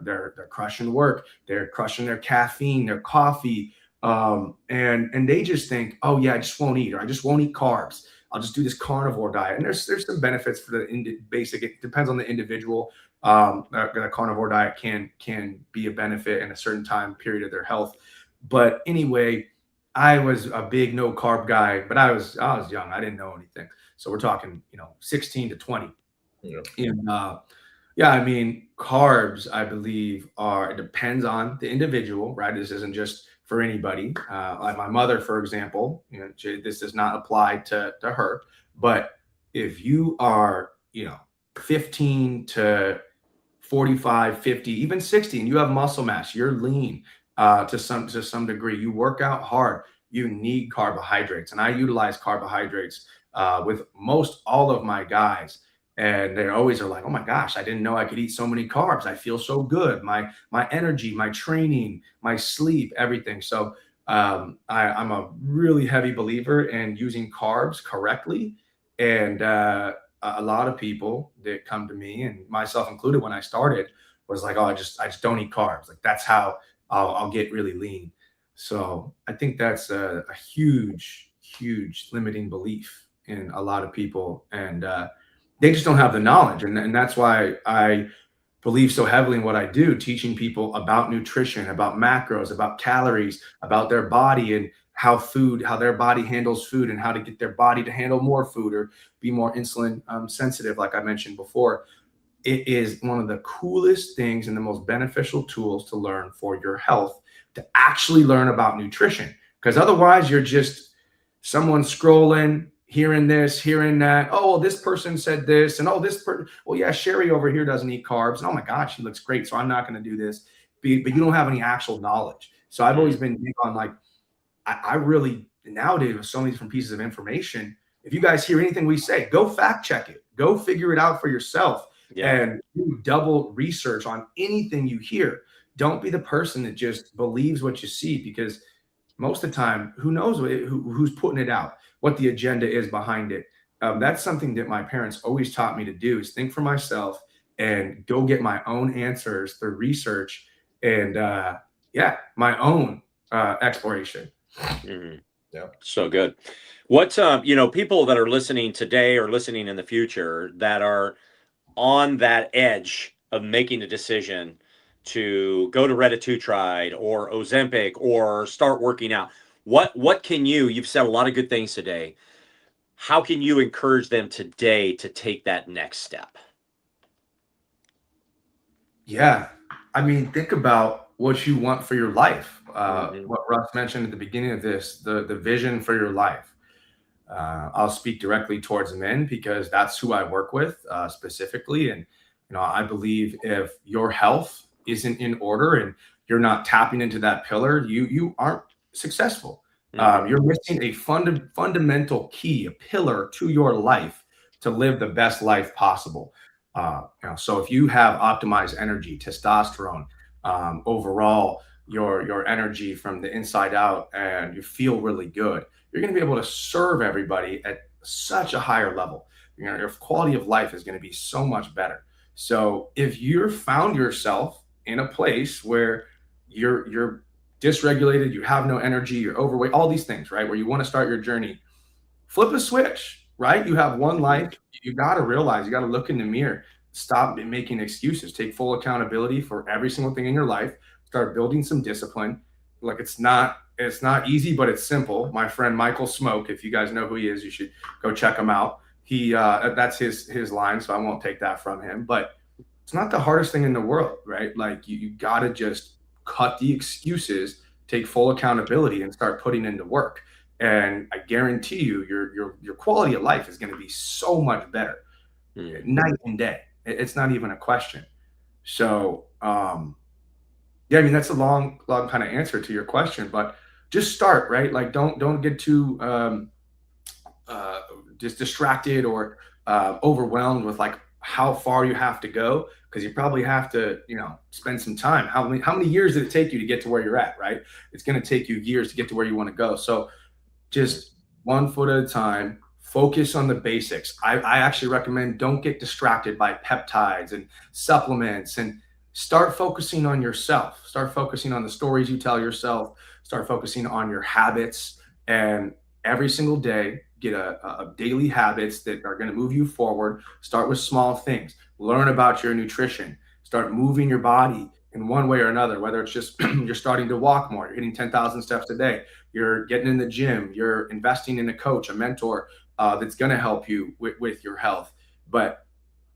they're crushing work, they're crushing their caffeine, their coffee, and they just think, oh yeah, I just won't eat, or I just won't eat carbs. I'll just do this carnivore diet. And there's some benefits for the basic. It depends on the individual. The carnivore diet can be a benefit in a certain time period of their health. But anyway, I was a big no carb guy, but I was young. I didn't know anything. So we're talking, 16 to 20. Yeah. Yeah, I mean, carbs, I believe, it depends on the individual, right? This isn't just for anybody. Like my mother, for example, this does not apply to her. But if you are, 15 to 45, 50, even 60, and you have muscle mass, you're lean to some degree, you work out hard, you need carbohydrates. And I utilize carbohydrates with most all of my guys. And they always are like, oh my gosh, I didn't know I could eat so many carbs. I feel so good. My energy, my training, my sleep, everything. So I'm a really heavy believer in using carbs correctly. And a lot of people that come to me, and myself included when I started, was like, oh, I just don't eat carbs. Like that's how I'll get really lean. So I think that's a huge, huge limiting belief in a lot of people, and they just don't have the knowledge, and that's why I believe so heavily in what I do, teaching people about nutrition, about macros, about calories, about their body and how their body handles food and how to get their body to handle more food or be more insulin sensitive, like I mentioned before. It is one of the coolest things and the most beneficial tools to learn for your health, to actually learn about nutrition. Because otherwise, you're just someone scrolling, hearing this, hearing that. Oh, well, this person said this, and oh, well, yeah, Sherry over here doesn't eat carbs, and oh my God, she looks great, so I'm not going to do this. But you don't have any actual knowledge. So I've always been big on like, I really nowadays with so many different pieces of information. If you guys hear anything we say, go fact check it, go figure it out for yourself, and do double research on anything you hear. Don't be the person that just believes what you see, because most of the time, who knows who's putting it out, what the agenda is behind it. That's something that my parents always taught me to do, is think for myself and go get my own answers through research and yeah, my own exploration. Mhm. Yeah. So good. What people that are listening today or listening in the future that are on that edge of making a decision to go to retatrutide or Ozempic or start working out, what can you've said a lot of good things today. How can you encourage them today to take that next step? Yeah. I mean, think about what you want for your life. Mhm. What Russ mentioned at the beginning of this, the vision for your life. I'll speak directly towards men because that's who I work with specifically. And, I believe if your health isn't in order and you're not tapping into that pillar, you aren't successful. Mhm. You're missing a fundamental key, a pillar to your life to live the best life possible. So if you have optimized energy, testosterone, overall, your energy from the inside out, and you feel really good, you're going to be able to serve everybody at such a higher level. Your quality of life is going to be so much better. So if you're found yourself in a place where you're dysregulated, you have no energy, you're overweight, all these things, right? Where you want to start your journey, flip a switch, right? You have one life. You got to realize, you got to look in the mirror, stop making excuses, take full accountability for every single thing in your life, start building some discipline. Like it's not easy, but it's simple. My friend Michael Smoke, if you guys know who he is, you should go check him out. That's his line, so I won't take that from him. But it's not the hardest thing in the world, right? Like you got to just cut the excuses, take full accountability, and start putting in the work. And I guarantee you, your quality of life is going to be so much better, night and day. It's not even a question. So, yeah, I mean that's a long, long kind of answer to your question, but just start, right? Like don't get too uh, just distracted or overwhelmed with like how far you have to go, because you probably have to spend some time. How many years did it take you to get to where you're at, right? It's going to take you years to get to where you want to go. So just one foot at a time, focus on the basics. I actually recommend don't get distracted by peptides and supplements, and start focusing on yourself. Start focusing on the stories you tell yourself. Start focusing on your habits, and every single day get a daily habits that are going to move you forward. Start with small things. Learn about your nutrition. Start moving your body in one way or another, whether it's just you're starting to walk more, you're hitting 10,000 steps a day, you're getting in the gym, you're investing in a coach, a mentor that's going to help you with your health. But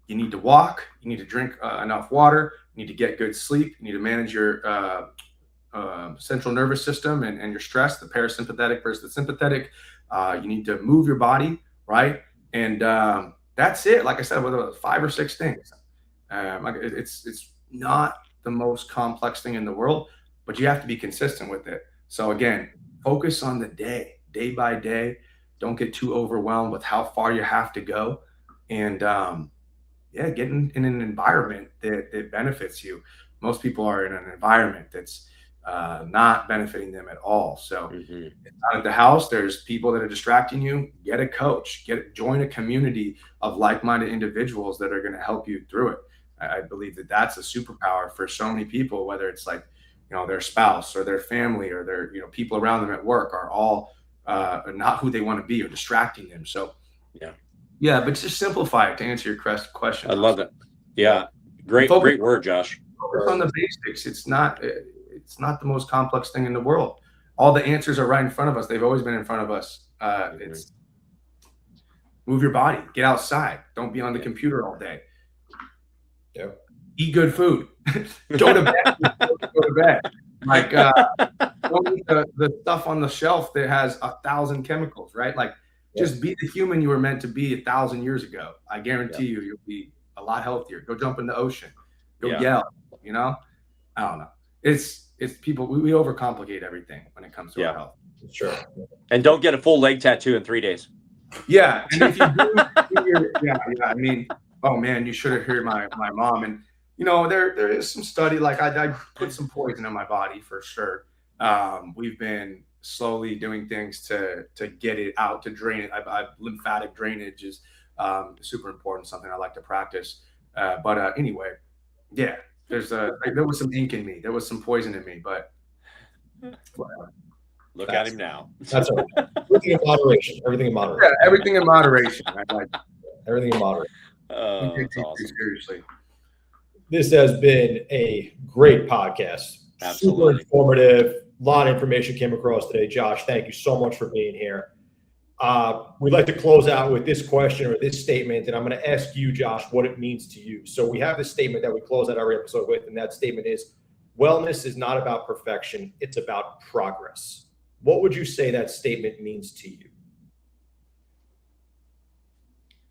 you need to walk, you need to drink enough water, you need to get good sleep, you need to manage your central nervous system and your stress, the parasympathetic versus the sympathetic. You need to move your body, right? And that's it. Like I said, with 5 or 6 things. It's not the most complex thing in the world, but you have to be consistent with it. So again, focus on the day by day. Don't get too overwhelmed with how far you have to go. And yeah, get in an environment that benefits you. Most people are in an environment that's not benefiting them at all. So out at the house, there's people that are distracting you. Get a coach, join a community of like-minded individuals that are going to help you through it. I believe that that's a superpower for so many people, whether it's like, their spouse or their family or their, people around them at work are all not who they want to be or distracting them. So yeah, but just simplify it to answer your question. I love that. Yeah. Great word, Josh. Focus on the basics. It's not the most complex thing in the world. All the answers are right in front of us. They've always been in front of us. It's move your body, get outside. Don't be on the computer all day. Eat good food. Go to bed. Go to bed. Like don't eat the stuff on the shelf that has 1,000 chemicals, right? Like just be the human you were meant to be 1,000 years ago. I guarantee you'll be a lot healthier. Go jump in the ocean. Go yell. I don't know. It's people. We overcomplicate everything when it comes to our health. Sure. And don't get a full leg tattoo in 3 days. Yeah, and if you do, I mean, oh man, you should have heard my mom. And there is some study. Like I put some poison in my body for sure. We've been slowly doing things to get it out, to drain it. Lymphatic drainage is super important. Something I like to practice. But anyway, yeah. There was some ink in me. There was some poison in me, but look at him now. That's all right. Everything in moderation. Everything in moderation. Yeah, everything in moderation. Everything in moderation. Oh, that's awesome. Seriously. This has been a great podcast. Absolutely. Super informative. A lot of information came across today. Josh, thank you so much for being here. We'd like to close out with this question or this statement, and I'm going to ask you, Josh, what it means to you. So we have this statement that we close out every episode with, and that statement is, wellness is not about perfection, it's about progress. What would you say that statement means to you?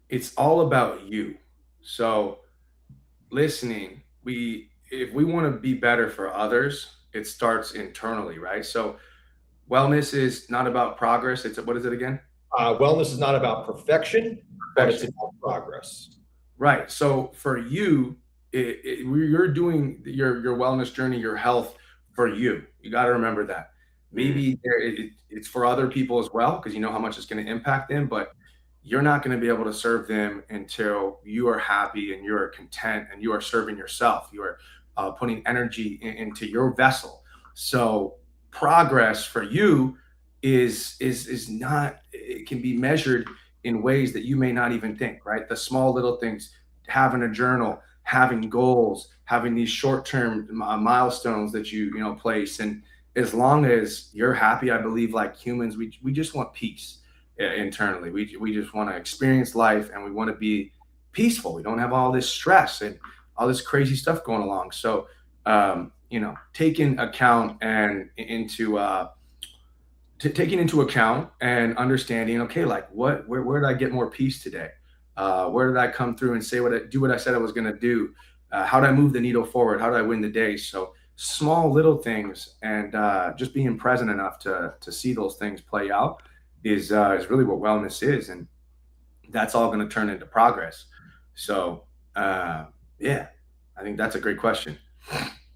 It's all about you. So listening, if we want to be better for others, it starts internally, right? So wellness is not about progress. What is it again? Wellness is not about perfection, but it's about progress. Right. So for you, you're doing your wellness journey, your health for you. You got to remember that. Maybe it's for other people as well, because you know how much it's going to impact them, but you're not going to be able to serve them until you are happy and you're content and you are serving yourself. You are putting energy into your vessel. So progress for you is not, it can be measured in ways that you may not even think, right? The small little things, having a journal, having goals, having these short-term milestones that you place. And as long as you're happy, I believe, like humans, we just want peace internally. We just want to experience life, and we want to be peaceful. We don't have all this stress and all this crazy stuff going along. So taking account and taking into account and understanding, okay, like where did I get more peace today? Where did I come through and do what I said I was going to do? How did I move the needle forward? How did I win the day? So small little things, and just being present enough to see those things play out is really what wellness is. And that's all going to turn into progress. So I think that's a great question.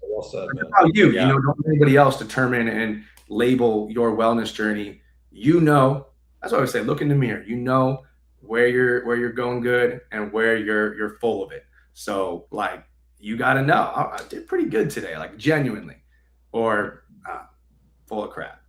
Well said, man. How you don't let anybody else determine and label your wellness journey. That's why I would say, look in the mirror. Where you're going good and where you're full of it. So like, you got to know, I did pretty good today, like genuinely, or full of crap.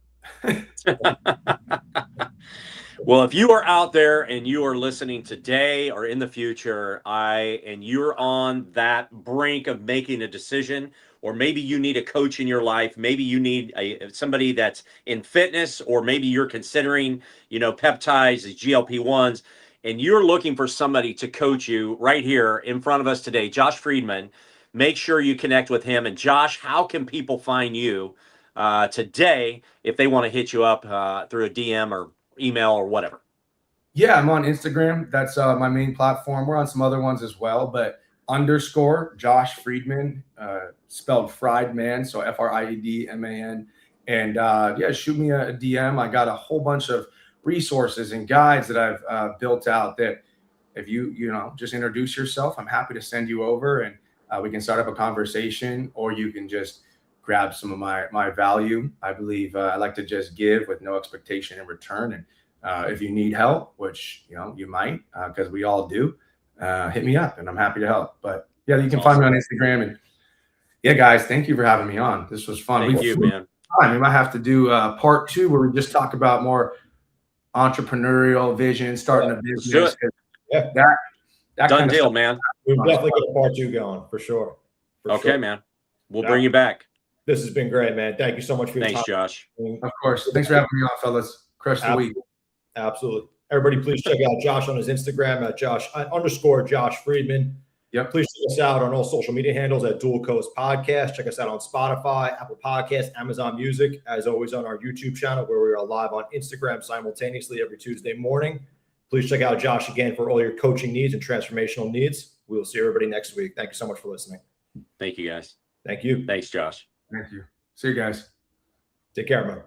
Well, if you are out there and you are listening today or in the future, and you're on that brink of making a decision, or maybe you need a coach in your life, maybe you need somebody that's in fitness, or maybe you're considering, peptides, GLP-1s, and you're looking for somebody to coach you right here in front of us today, Josh Friedman, make sure you connect with him. And Josh, how can people find you today if they want to hit you up through a DM or email or whatever? Yeah, I'm on Instagram. That's my main platform. We're on some other ones as well, but _ Josh Friedman, spelled Friedman, so Friedman. And yeah, shoot me a DM. I got a whole bunch of resources and guides that I've built out that if you just introduce yourself, I'm happy to send you over, and we can start up a conversation, or you can just grab some of my value. I believe I like to just give with no expectation in return. And if you need help, which you might, because we all do, hit me up and I'm happy to help. But yeah, you can find me on Instagram. And yeah, guys, thank you for having me on. This was fun. Thank you, man. We might have to do part 2 where we just talk about more entrepreneurial vision, starting a business. Yeah, that done kind of deal, stuff. man. we've definitely got a part 2 going for sure. Okay, man. We'll bring you back. This has been great, man. Thank you so much for your time. Thanks, Josh. Of course. Thanks for having me on, fellas. Crush the week. Absolutely. Everybody, please check out Josh on his Instagram at _Josh Friedman. Yep. Please check us out on all social media handles at Dual Coast Podcast. Check us out on Spotify, Apple Podcasts, Amazon Music, as always on our YouTube channel where we are live on Instagram simultaneously every Tuesday morning. Please check out Josh again for all your coaching needs and transformational needs. We will see everybody next week. Thank you so much for listening. Thank you, guys. Thank you. Thanks, Josh. Thank you. See you guys. Take care, man.